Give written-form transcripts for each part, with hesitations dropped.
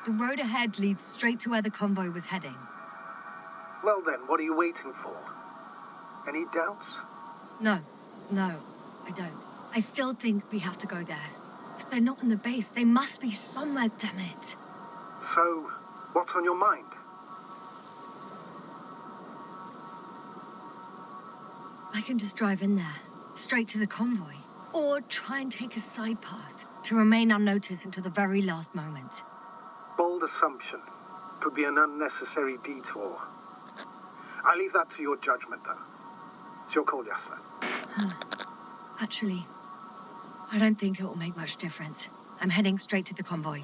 The road ahead leads straight to where the convoy was heading. Well then, what are you waiting for? Any doubts? No, I don't. I still think we have to go there. If they're not in the base, they must be somewhere, damn it. So, what's on your mind? I can just drive in there, straight to the convoy. Or try and take a side path to remain unnoticed until the very last moment. Bold assumption. Could be an unnecessary detour. I leave that to your judgment, though. It's your call, Yasna. Actually, I don't think it will make much difference. I'm heading straight to the convoy.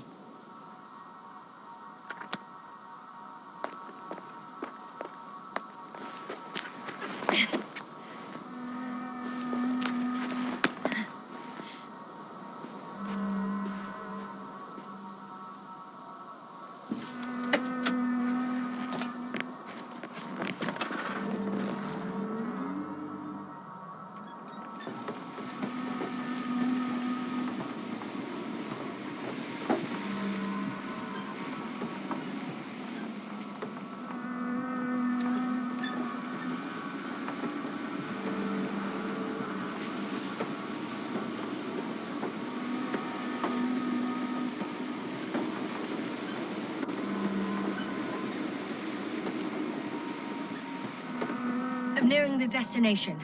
I'm nearing the destination.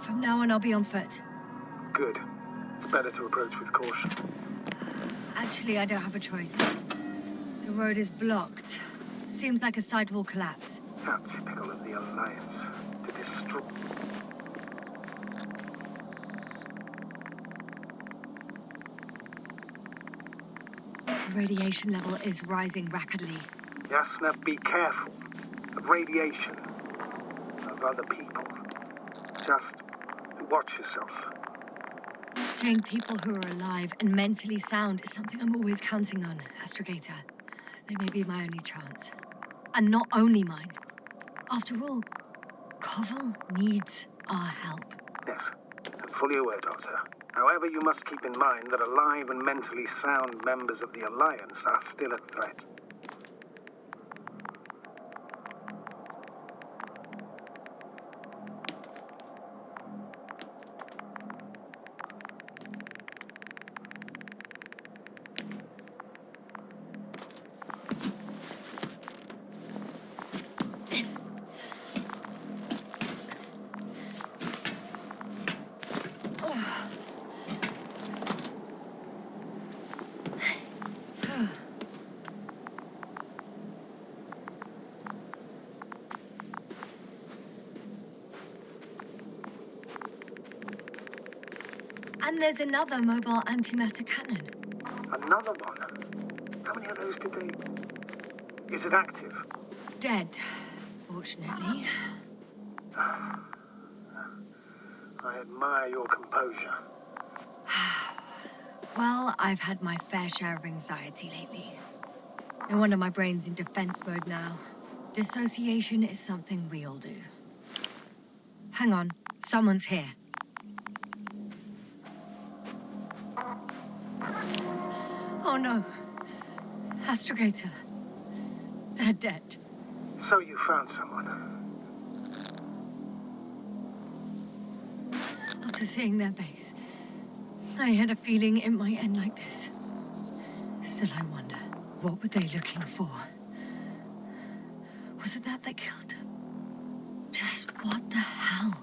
From now on, I'll be on foot. Good. It's better to approach with caution. Actually, I don't have a choice. The road is blocked. Seems like a sidewall collapse. How typical of the Alliance to destroy. The radiation level is rising rapidly. Yasna, be careful of radiation, of other people. Just watch yourself. Seeing people who are alive and mentally sound is something I'm always counting on, Astrogator. They may be my only chance. And not only mine. After all, Koval needs our help. Yes, I'm fully aware, Doctor. However, you must keep in mind that alive and mentally sound members of the Alliance are still a threat. And there's another mobile antimatter cannon. Another one? How many of those did they... Is it active? Dead, fortunately. I admire your composure. Well, I've had my fair share of anxiety lately. No wonder my brain's in defense mode now. Dissociation is something we all do. Hang on, someone's here. Oh no. Astrogator. They're dead. So you found someone. After seeing their base, I had a feeling it might end like this. Still, I wonder, what were they looking for? Was it that killed them? Just what the hell?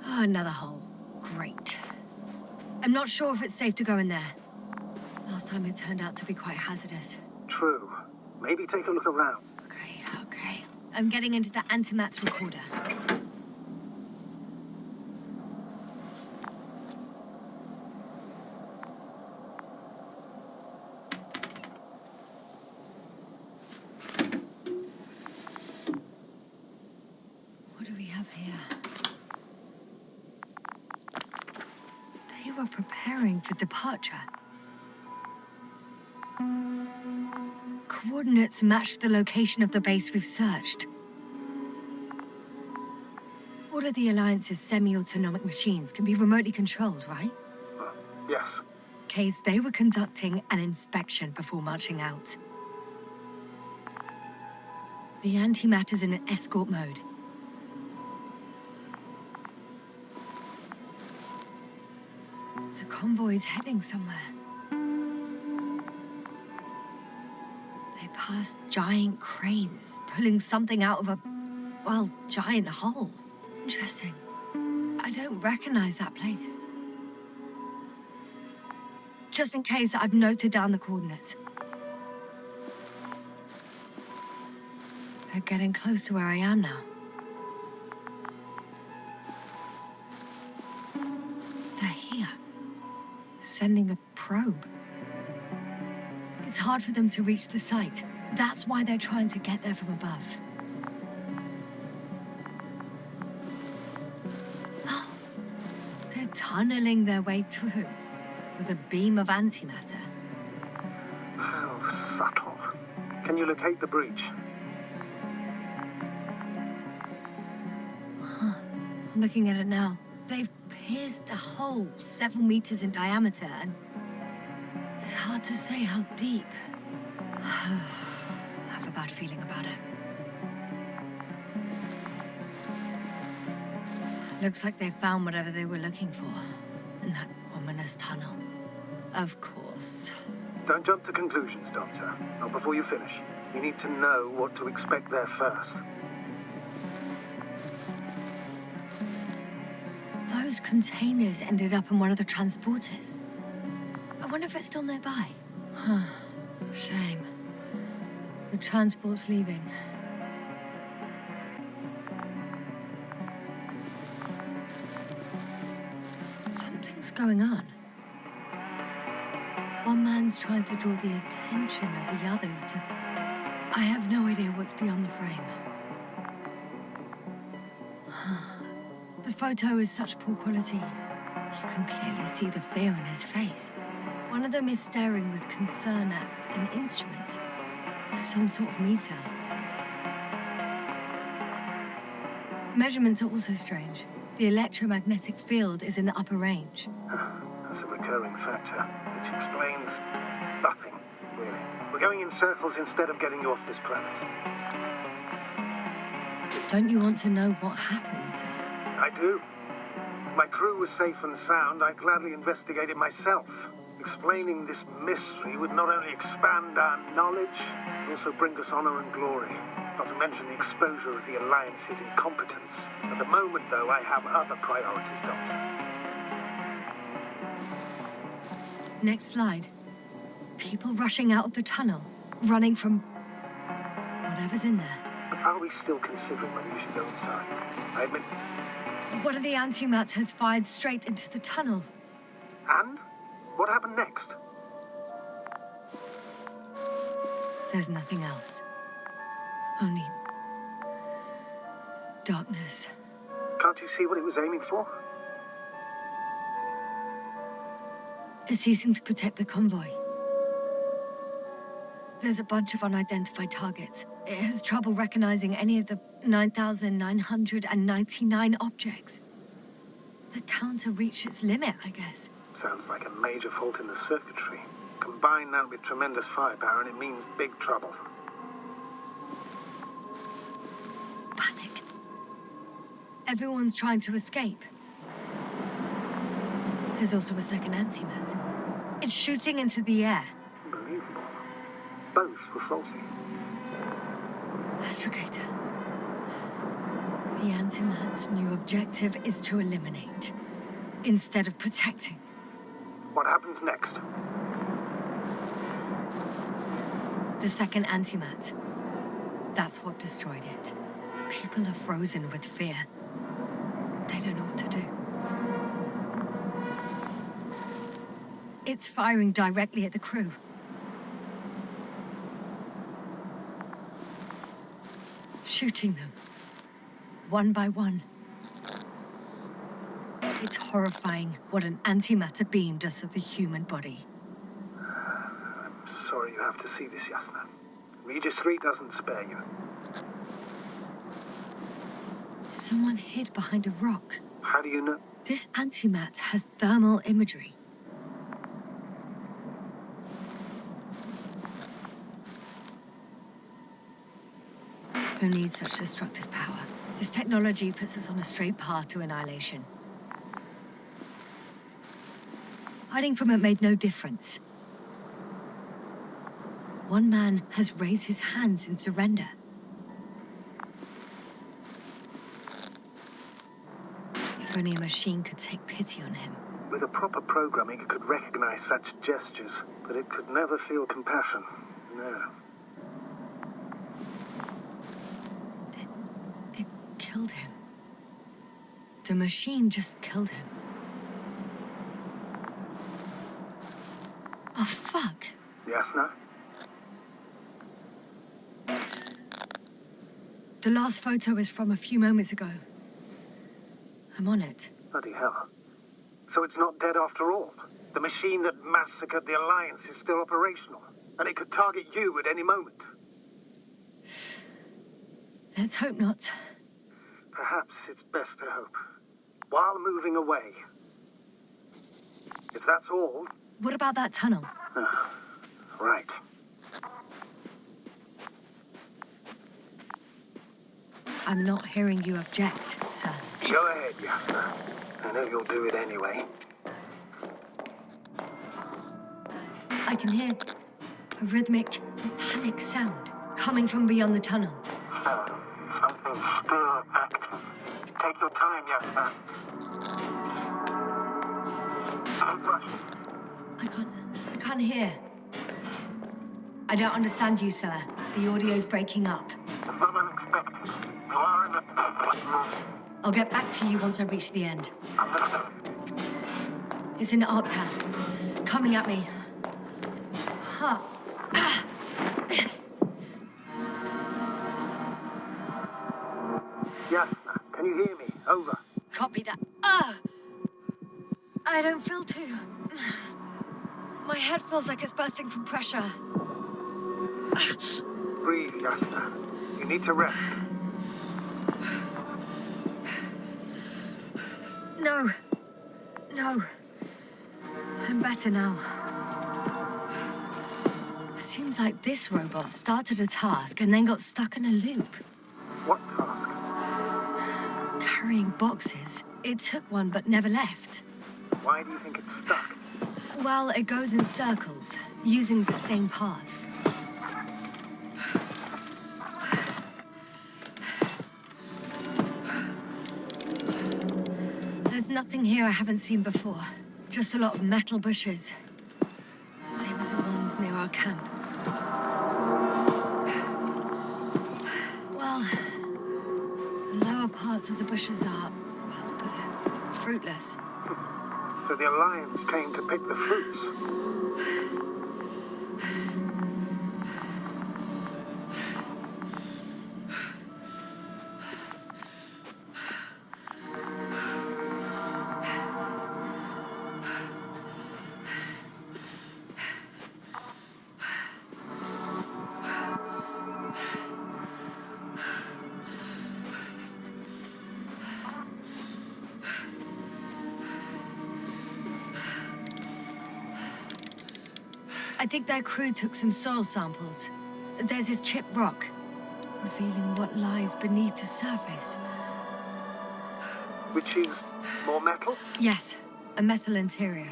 Oh, another hole. Great. I'm not sure if it's safe to go in there. Last time it turned out to be quite hazardous. True. Maybe take a look around. Okay. I'm getting into the antimat's recorder. What do we have here? They were preparing for departure. Coordinates matched the location of the base we've searched. All of the Alliance's semi-autonomic machines can be remotely controlled, right? Yes. Case they were conducting an inspection before marching out. The antimatter's in an escort mode. The convoy's heading somewhere. They passed giant cranes, pulling something out of a, well, giant hole. Interesting. I don't recognize that place. Just in case, I've noted down the coordinates. They're getting close to where I am now. They're here, sending a probe. It's hard for them to reach the site. That's why they're trying to get there from above. Oh, they're tunneling their way through with a beam of antimatter. How subtle. Can you locate the breach? I'm looking at it now. They've pierced a hole several meters in diameter, and it's hard to say how deep. I have a bad feeling about it. Looks like they found whatever they were looking for in that ominous tunnel. Of course. Don't jump to conclusions, Doctor. Not before you finish. You need to know what to expect there first. Those containers ended up in one of the transporters. I wonder if it's still nearby. Huh. Shame. The transport's leaving. Something's going on. One man's trying to draw the attention of the others to... I have no idea what's beyond the frame. The photo is such poor quality. You can clearly see the fear in his face. One of them is staring with concern at an instrument. Some sort of meter. Measurements are also strange. The electromagnetic field is in the upper range. That's a recurring factor, which explains nothing, really. We're going in circles instead of getting you off this planet. Don't you want to know what happened, sir? I do. If my crew was safe and sound, I'd gladly investigate it myself. Explaining this mystery would not only expand our knowledge, but also bring us honor and glory. Not to mention the exposure of the Alliance's incompetence. At the moment, though, I have other priorities, Doctor. Next slide. People rushing out of the tunnel, running from whatever's in there. But are we still considering whether you should go inside? I admit... One of the antimats has fired straight into the tunnel. And? What happened next? There's nothing else. Only... darkness. Can't you see what it was aiming for? It's ceasing to protect the convoy. There's a bunch of unidentified targets. It has trouble recognizing any of the 9,999 objects. The counter reached its limit, I guess. Sounds like a major fault in the circuitry. Combine that with tremendous firepower and it means big trouble. Panic. Everyone's trying to escape. There's also a second antimat. It's shooting into the air. Unbelievable. Both were faulty. Astrogator. The antimat's new objective is to eliminate, instead of protecting. What happens next? The second antimat. That's what destroyed it. People are frozen with fear. They don't know what to do. It's firing directly at the crew. Shooting them. One by one. It's horrifying what an antimatter beam does to the human body. I'm sorry you have to see this, Yasna. Regis III doesn't spare you. Someone hid behind a rock. How do you know? This antimat has thermal imagery. Who needs such destructive power? This technology puts us on a straight path to annihilation. Hiding from it made no difference. One man has raised his hands in surrender. If only a machine could take pity on him. With a proper programming, it could recognize such gestures, but it could never feel compassion. No. It killed him. The machine just killed him. Oh, fuck. Yasna? The last photo is from a few moments ago. I'm on it. Bloody hell. So it's not dead after all? The machine that massacred the Alliance is still operational, and it could target you at any moment. Let's hope not. Perhaps it's best to hope. While moving away. If that's all... What about that tunnel? Right. I'm not hearing you object, sir. Go ahead, Yasna. I know you'll do it anyway. I can hear a rhythmic, metallic sound coming from beyond the tunnel. Something's still active. Take your time, Yasna. Don't rush. I can't hear. I don't understand you, sir. The audio's breaking up. It's not unexpected. You are in the... I'll get back to you once I reach the end. It's in Octa. Coming at me. Huh. Yasna, can you hear me? Over. Copy that. I don't feel too... My head feels like it's bursting from pressure. Breathe, Yasna. You need to rest. No. I'm better now. Seems like this robot started a task and then got stuck in a loop. What task? Carrying boxes. It took one but never left. Why do you think it's stuck? Well, it goes in circles, using the same path. There's nothing here I haven't seen before. Just a lot of metal bushes. Same as the ones near our camp. Well, the lower parts of the bushes are, how to put it, fruitless. So the Alliance came to pick the fruits. I think their crew took some soil samples. There's this chipped rock, revealing what lies beneath the surface. Which is more metal? Yes, a metal interior.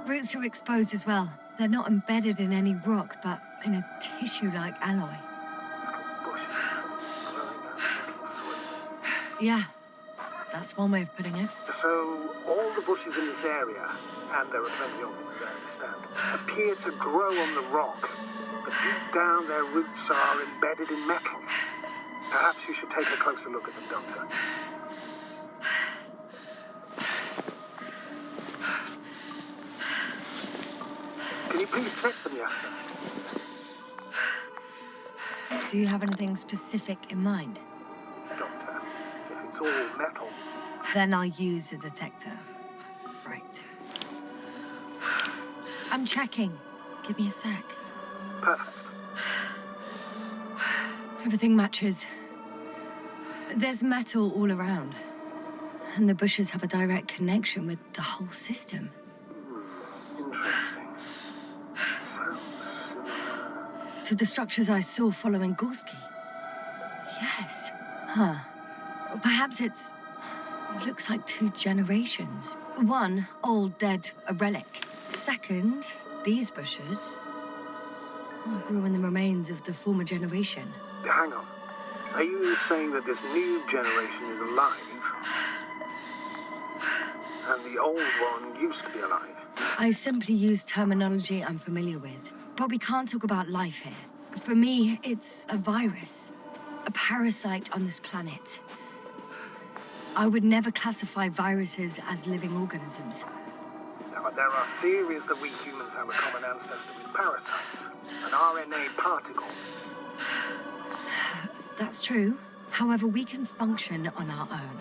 Roots are exposed as well. They're not embedded in any rock, but in a tissue-like alloy. Yeah, that's one way of putting it. So, all the bushes in this area, and there are plenty of them as I understand, appear to grow on the rock, but deep down their roots are embedded in metal. Perhaps you should take a closer look at them, Doctor. Can you please check them, Yasna? Do you have anything specific in mind? Doctor, if it's all metal... Then I'll use a detector. Right. I'm checking. Give me a sec. Perfect. Everything matches. There's metal all around. And the bushes have a direct connection with the whole system. Interesting. Sounds similar. To the structures I saw following Gorski. Yes. Huh. Or perhaps it looks like 2 generations. One, old, dead, a relic. Second, these bushes grew in the remains of the former generation. Hang on. Are you saying that this new generation is alive? And the old one used to be alive? I simply use terminology I'm familiar with. But we can't talk about life here. For me, it's a virus. A parasite on this planet. I would never classify viruses as living organisms. Now, there are theories that we humans have a common ancestor with parasites. An RNA particle. That's true. However, we can function on our own.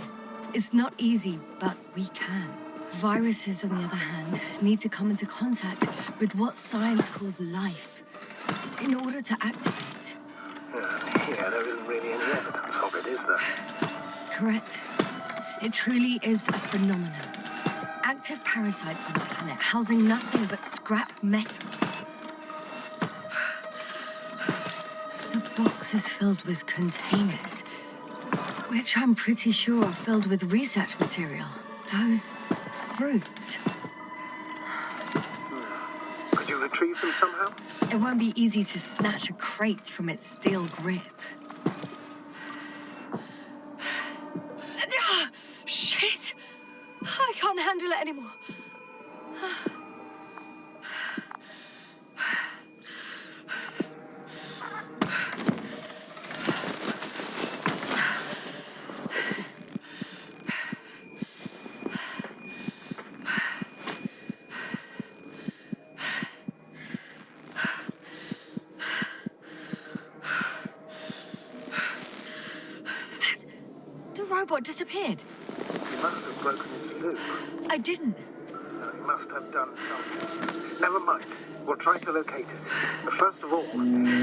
It's not easy, but we can. Viruses, on the other hand, need to come into contact with what science calls life in order to activate. Yeah, there isn't really any evidence of it, is there? Correct. It truly is a phenomenon. Active parasites on the planet housing nothing but scrap metal. The box is filled with containers, which I'm pretty sure are filled with research material. Those fruits. Could you retrieve them somehow? It won't be easy to snatch a crate from its steel grip. Shit! I can't handle it anymore. The robot disappeared. You must have broken its loop. I didn't. No, you must have done something. Never mind. We'll try to locate it. But first of all,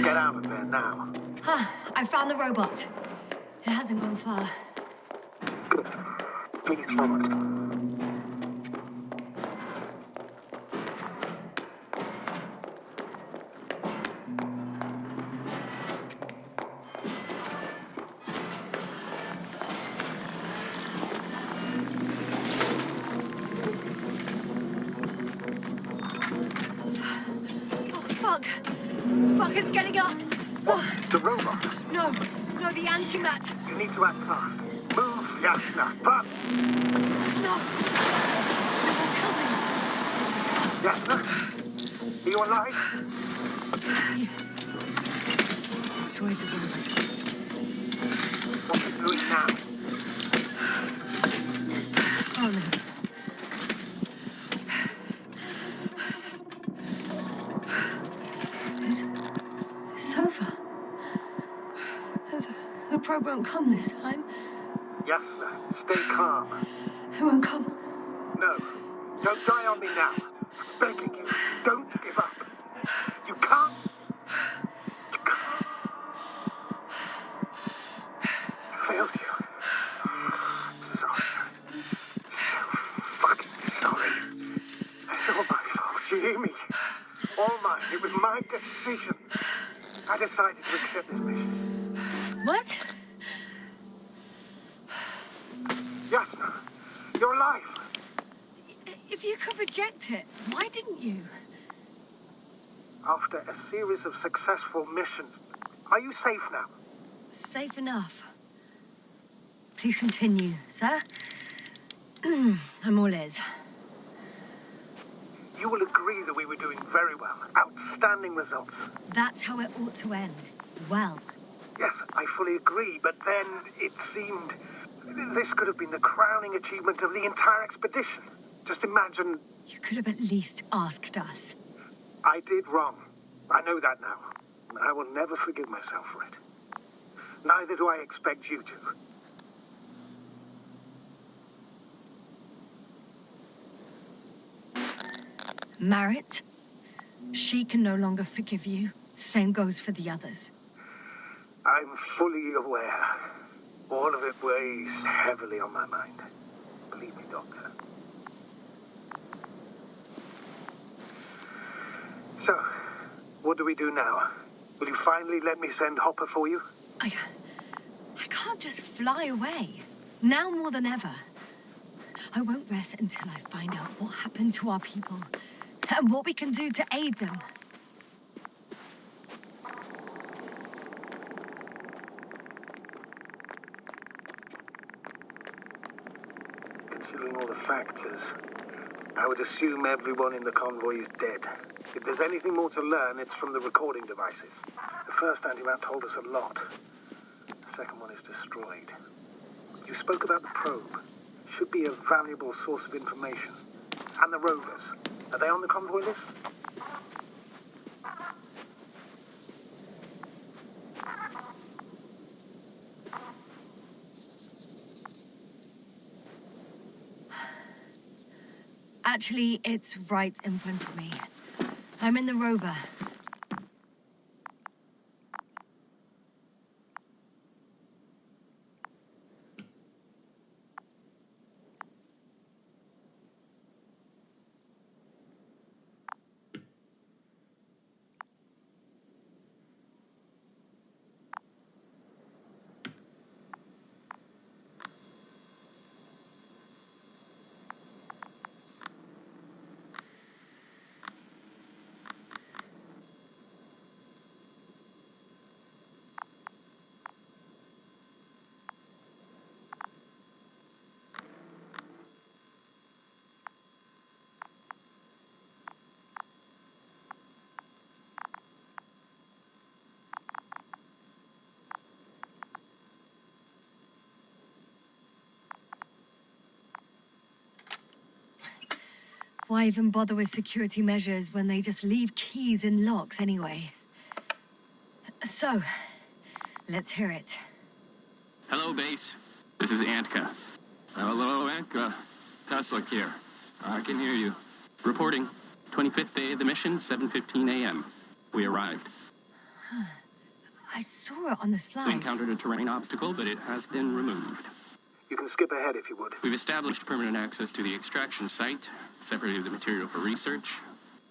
get out of there now. I found the robot. It hasn't gone far. Good. Please follow us. Fuck, it's getting up. What? The robot? No, the antimat. You need to act fast. Move, Yasna. But... No. It will kill me. Yasna? Are you alive? Yes. Destroyed the robot. What are you doing now? Oh no. It's over. The probe won't come this time. Yasna, stay calm. It won't come. No, don't die on me now. I'm begging you, don't give up. You can't. You can't. I failed you. I'm sorry. So fucking sorry. It's all my fault. You hear me? All mine. It was my decision. I decided to accept this mission. What? Yasna, you're alive. If you could reject it, why didn't you? After a series of successful missions, are you safe now? Safe enough. Please continue, sir. I'm all ears. You will agree that we were doing very well. Outstanding results. That's how it ought to end. Well. Yes, I fully agree, but then it seemed this could have been the crowning achievement of the entire expedition. Just imagine... You could have at least asked us. I did wrong. I know that now. I will never forgive myself for it. Neither do I expect you to. Marit, she can no longer forgive you. Same goes for the others. I'm fully aware. All of it weighs heavily on my mind. Believe me, Doctor. So, what do we do now? Will you finally let me send Hopper for you? I can't just fly away. Now more than ever. I won't rest until I find out what happened to our people and what we can do to aid them. Considering all the factors, I would assume everyone in the convoy is dead. If there's anything more to learn, it's from the recording devices. The first antimat told us a lot. The second one is destroyed. You spoke about the probe. Should be a valuable source of information. And the rovers. Are they on the convoy list? Actually, it's right in front of me. I'm in the rover. Why even bother with security measures when they just leave keys in locks anyway? So, let's hear it. Hello, base. This is Antka. Hello, Antka. Tesla here. I can hear you. Reporting. 25th day of the mission, 7:15 a.m. We arrived. I saw it on the We slides. encountered a terrain obstacle, but it has been removed. You can skip ahead if you would. We've established permanent access to the extraction site, separated the material for research.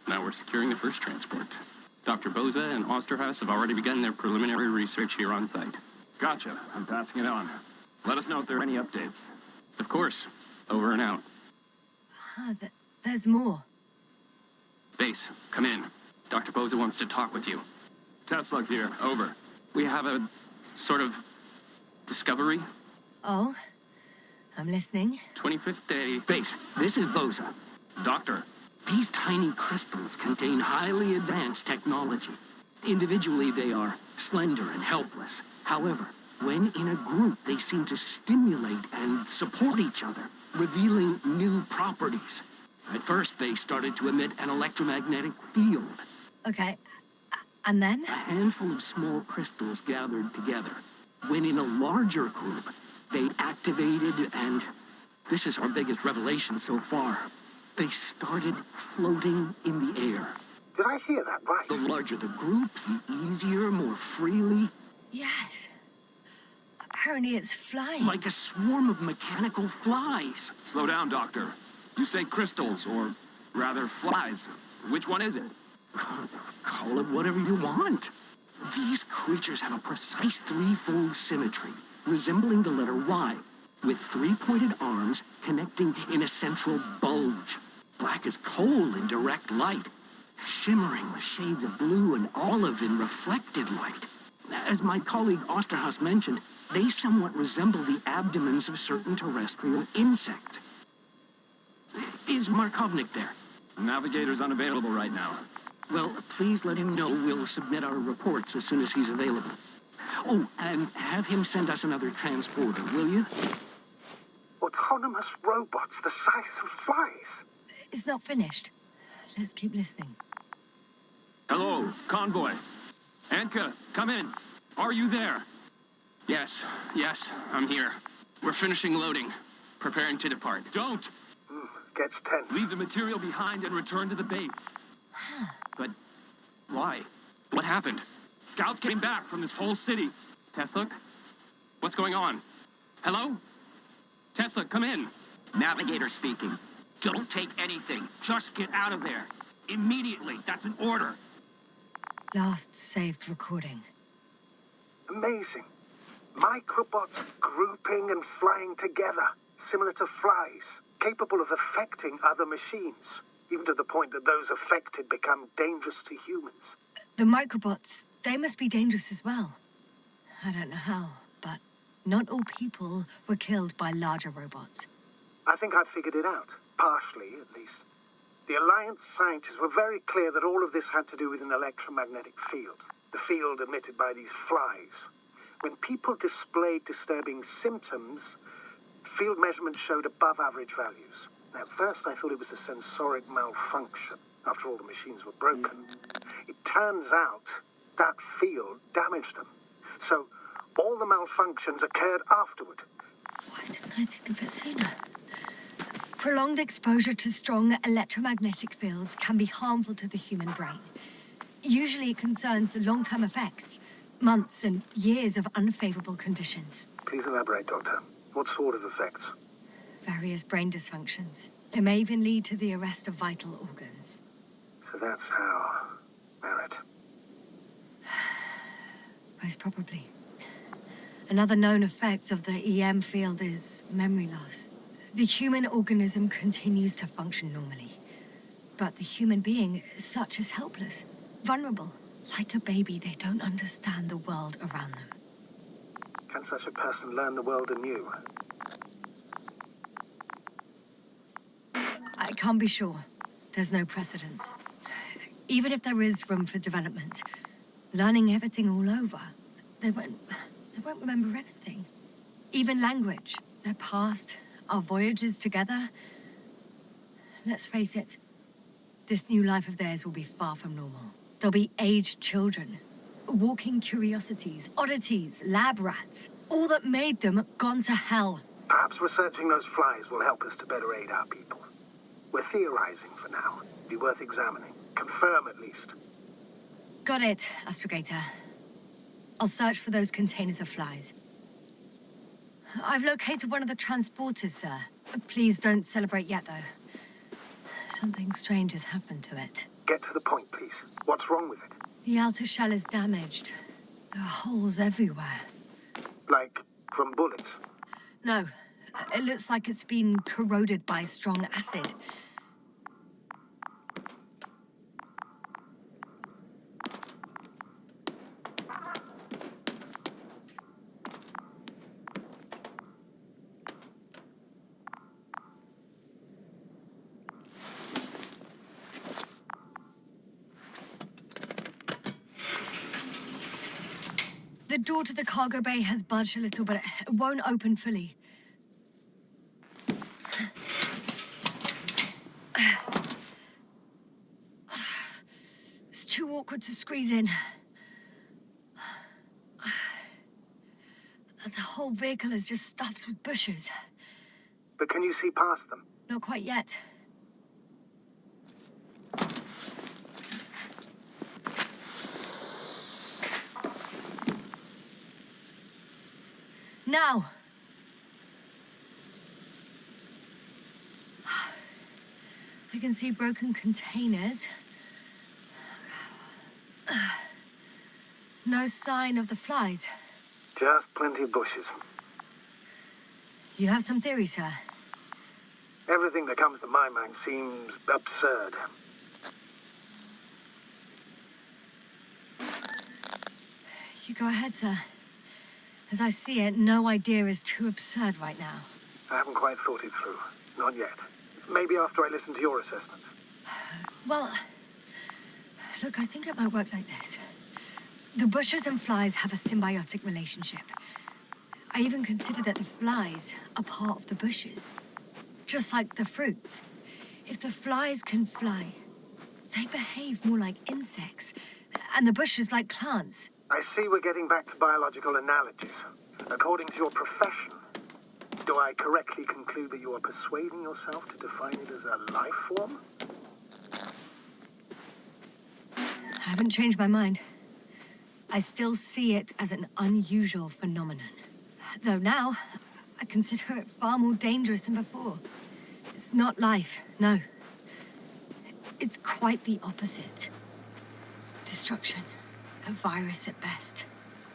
Now we're securing the first transport. Dr. Boza and Osterhaus have already begun their preliminary research here on site. Gotcha. I'm passing it on. Let us know if there are any updates. Of course. Over and out. There's more. Base, come in. Dr. Boza wants to talk with you. Tesla here. Over. We have a sort of discovery. Oh? I'm listening. 25th day. Base, this is Boza. Doctor. These tiny crystals contain highly advanced technology. Individually, they are slender and helpless. However, when in a group, they seem to stimulate and support each other, revealing new properties. At first, they started to emit an electromagnetic field. Okay. And then? A handful of small crystals gathered together. When in a larger group, they activated and... this is our biggest revelation so far. They started floating in the air. Did I hear that right? The larger the group, the easier, more freely. Yes. Apparently it's flying. Like a swarm of mechanical flies. Slow down, Doctor. You say crystals, or rather flies. Which one is it? Call it whatever you want. These creatures have a precise threefold symmetry, resembling the letter Y, with three-pointed arms connecting in a central bulge. Black as coal in direct light, shimmering with shades of blue and olive in reflected light. As my colleague Osterhaus mentioned, they somewhat resemble the abdomens of certain terrestrial insects. Is Markovnik there? Navigator's unavailable right now. Well, please let him know we'll submit our reports as soon as he's available. Oh, and have him send us another transporter, will you? Autonomous robots the size of flies. It's not finished. Let's keep listening. Hello, convoy. Antka, come in. Are you there? Yes, I'm here. We're finishing loading. Preparing to depart. Don't! Gets tense. Leave the material behind and return to the base. But why? What happened? Scouts came back from this whole city. Tesla? What's going on? Hello? Tesla, come in. Navigator speaking. Don't take anything. Just get out of there. Immediately. That's an order. Last saved recording. Amazing. Microbots grouping and flying together, similar to flies, capable of affecting other machines, even to the point that those affected become dangerous to humans. The microbots, they must be dangerous as well. I don't know how, but not all people were killed by larger robots. I think I figured it out, partially at least. The Alliance scientists were very clear that all of this had to do with an electromagnetic field, the field emitted by these flies. When people displayed disturbing symptoms, field measurements showed above average values. At first, I thought it was a sensoric malfunction. After all, the machines were broken. It turns out that field damaged them. So, all the malfunctions occurred afterward. Why didn't I think of it sooner? Prolonged exposure to strong electromagnetic fields can be harmful to the human brain. Usually it concerns long-term effects, months and years of unfavorable conditions. Please elaborate, Doctor. What sort of effects? Various brain dysfunctions. It may even lead to the arrest of vital organs. So that's how... Merit. Most probably. Another known effect of the EM field is memory loss. The human organism continues to function normally. But the human being, such is helpless, vulnerable. Like a baby, they don't understand the world around them. Can such a person learn the world anew? I can't be sure. There's no precedence. Even if there is room for development, learning everything all over, they won't remember anything. Even language, their past, our voyages together. Let's face it, this new life of theirs will be far from normal. They'll be aged children, walking curiosities, oddities, lab rats. All that made them gone to hell. Perhaps researching those flies will help us to better aid our people. We're theorizing for now. Be worth examining. Confirm at least. Got it, Astrogator. I'll search for those containers of flies. I've located one of the transporters, sir. Please don't celebrate yet, though. Something strange has happened to it. Get to the point, please. What's wrong with it? The outer shell is damaged. There are holes everywhere. Like, from bullets? No, it looks like it's been corroded by strong acid. The door to the cargo bay has budged a little, but it won't open fully. It's too awkward to squeeze in. The whole vehicle is just stuffed with bushes. But can you see past them? Not quite yet. Now! I can see broken containers. No sign of the flies. Just plenty of bushes. You have some theory, sir? Everything that comes to my mind seems absurd. You go ahead, sir. As I see it, no idea is too absurd right now. I haven't quite thought it through. Not yet. Maybe after I listen to your assessment. Well, look, I think it might work like this. The bushes and flies have a symbiotic relationship. I even consider that the flies are part of the bushes. Just like the fruits. If the flies can fly, they behave more like insects, and the bushes like plants. I see we're getting back to biological analogies. According to your profession, do I correctly conclude that you are persuading yourself to define it as a life form? I haven't changed my mind. I still see it as an unusual phenomenon. Though now, I consider it far more dangerous than before. It's not life, no. It's quite the opposite. Destruction. A virus at best.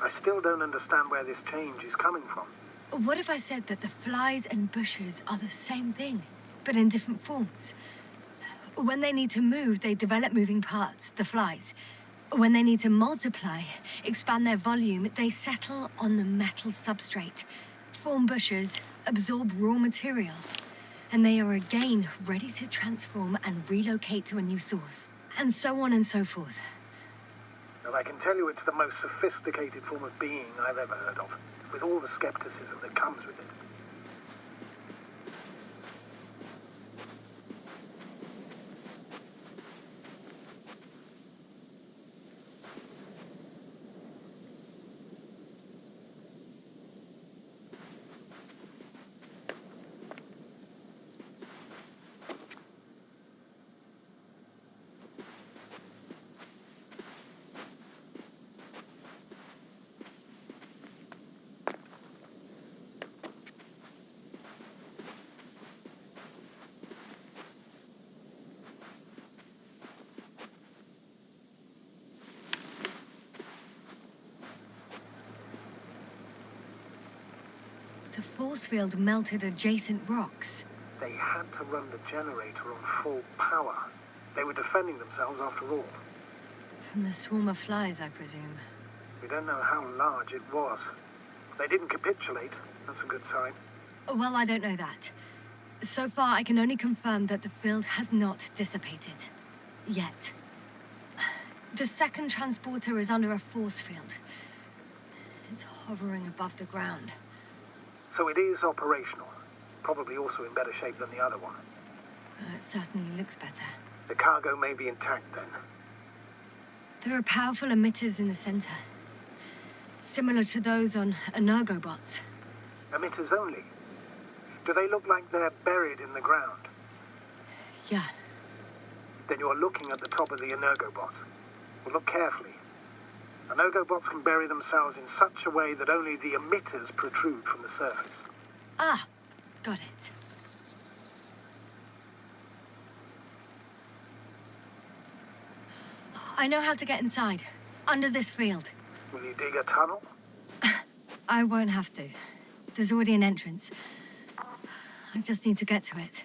I still don't understand where this change is coming from. What if I said that the flies and bushes are the same thing, but in different forms? When they need to move, they develop moving parts, the flies. When they need to multiply, expand their volume, they settle on the metal substrate, form bushes, absorb raw material. And they are again ready to transform and relocate to a new source. And so on and so forth. And I can tell you it's the most sophisticated form of being I've ever heard of, with all the skepticism that comes with it. The force field melted adjacent rocks. They had to run the generator on full power. They were defending themselves after all. From the swarm of flies, I presume. We don't know how large it was. They didn't capitulate. That's a good sign. Well, I don't know that. So far, I can only confirm that the field has not dissipated. Yet. The second transporter is under a force field. It's hovering above the ground. So it is operational. Probably also in better shape than the other one. It certainly looks better. The cargo may be intact then. There are powerful emitters in the center. Similar to those on energobots. Emitters only? Do they look like they're buried in the ground? Yeah. Then you're looking at the top of the energobot. Well, look carefully. Energobots can bury themselves in such a way that only the emitters protrude from the surface. Ah, got it. I know how to get inside. Under this field. Will you dig a tunnel? I won't have to. There's already an entrance. I just need to get to it.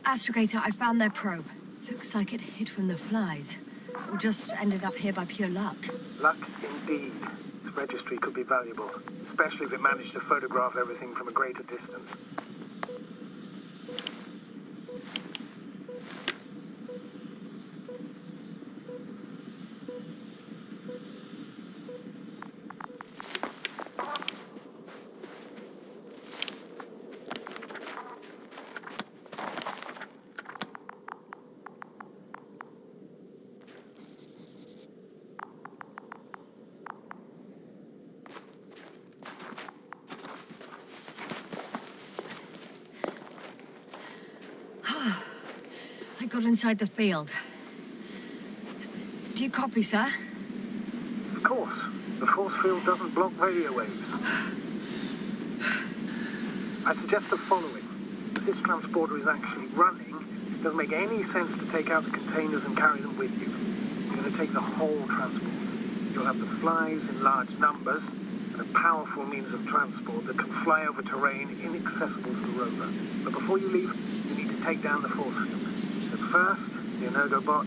Astrogator, I found their probe. Looks like it hid from the flies. Or just ended up here by pure luck. Luck indeed. This registry could be valuable, especially if it managed to photograph everything from a greater distance. I got inside the field. Do you copy, sir? Of course. The force field doesn't block radio waves. I suggest the following. If this transporter is actually running, it doesn't make any sense to take out the containers and carry them with you. You're going to take the whole transport. You'll have the flies in large numbers, and a powerful means of transport that can fly over terrain inaccessible to the rover. But before you leave, you need to take down the force field. At first, The Energo bot.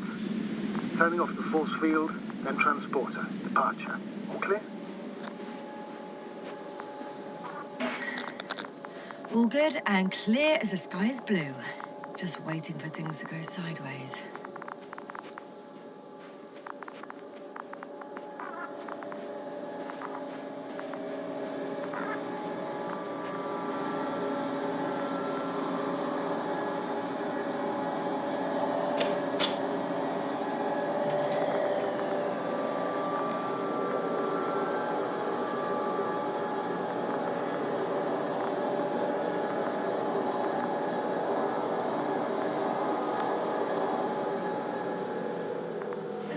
Turning off the force field, then transporter. Departure. All clear? All good and clear as the sky is blue. Just waiting for things to go sideways.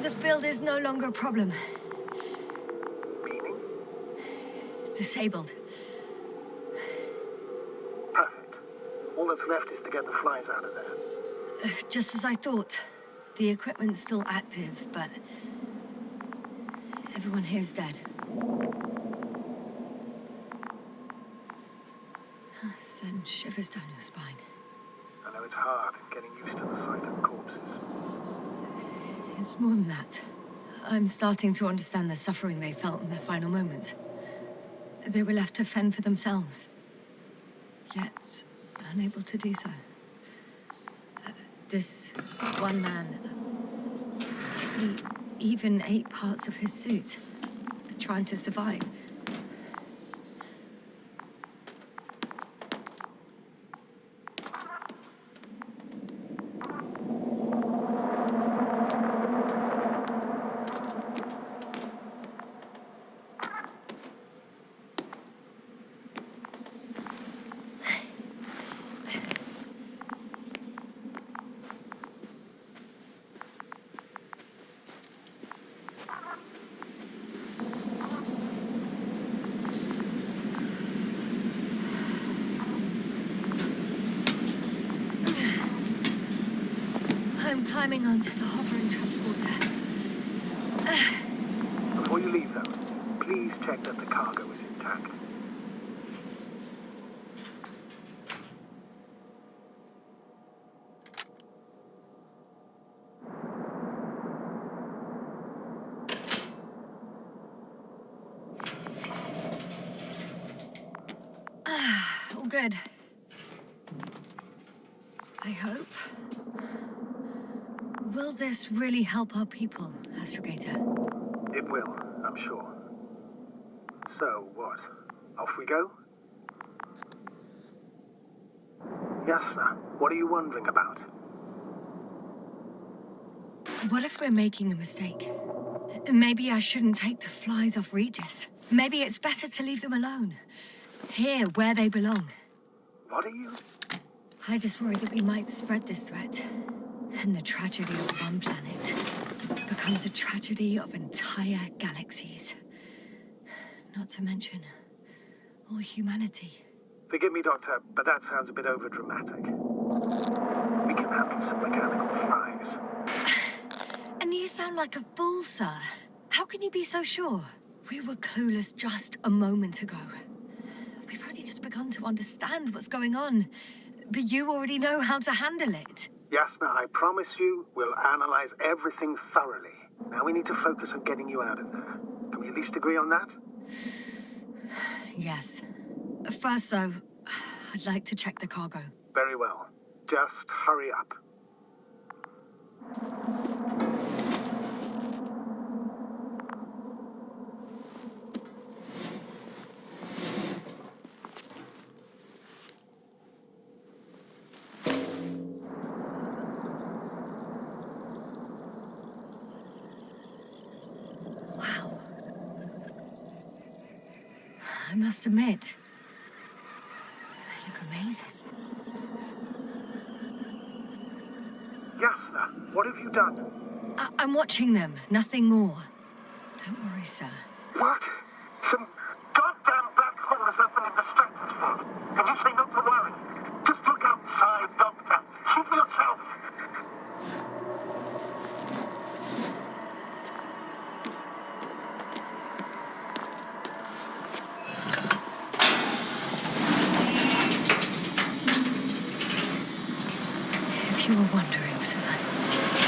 The field is no longer a problem. Meaning? Disabled. Perfect. All that's left is to get the flies out of there. Just as I thought. The equipment's still active, but everyone here's dead. Send shivers down your spine. I know it's hard getting used to the sight of corpses. It's more than that. I'm starting to understand the suffering they felt in their final moments. They were left to fend for themselves, yet unable to do so. This one man, he even ate parts of his suit, trying to survive. I'm climbing onto the hovering transporter. Before you leave, though, please check that the cargo is intact. All good. I hope. Will this really help our people, Astrogator? It will, I'm sure. So, what? Off we go? Yasna, what are you wondering about? What if we're making a mistake? Maybe I shouldn't take the flies off Regis. Maybe it's better to leave them alone. Here, where they belong. What are you? I just worry that we might spread this threat. And the tragedy of one planet becomes a tragedy of entire galaxies. Not to mention, all humanity. Forgive me, Doctor, but that sounds a bit overdramatic. We can handle some mechanical flies. And you sound like a fool, sir. How can you be so sure? We were clueless just a moment ago. We've only just begun to understand what's going on. But you already know how to handle it. Yasna, I promise you, we'll analyze everything thoroughly. Now we need to focus on getting you out of there. Can we at least agree on that? Yes. First, though, I'd like to check the cargo. Very well. Just hurry up. I must admit, they look amazing. Yasna, what have you done? I'm watching them, nothing more. Don't worry, sir. What? Some goddamn black hole is opening the strength field. And you say not to worry. Just look outside, Doctor. See for yourself. If you were wondering, sir,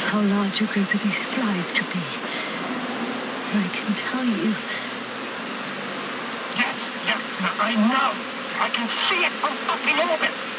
how large a group of these flies could be. And I can tell you... Yes, I know. I can see it from fucking orbit.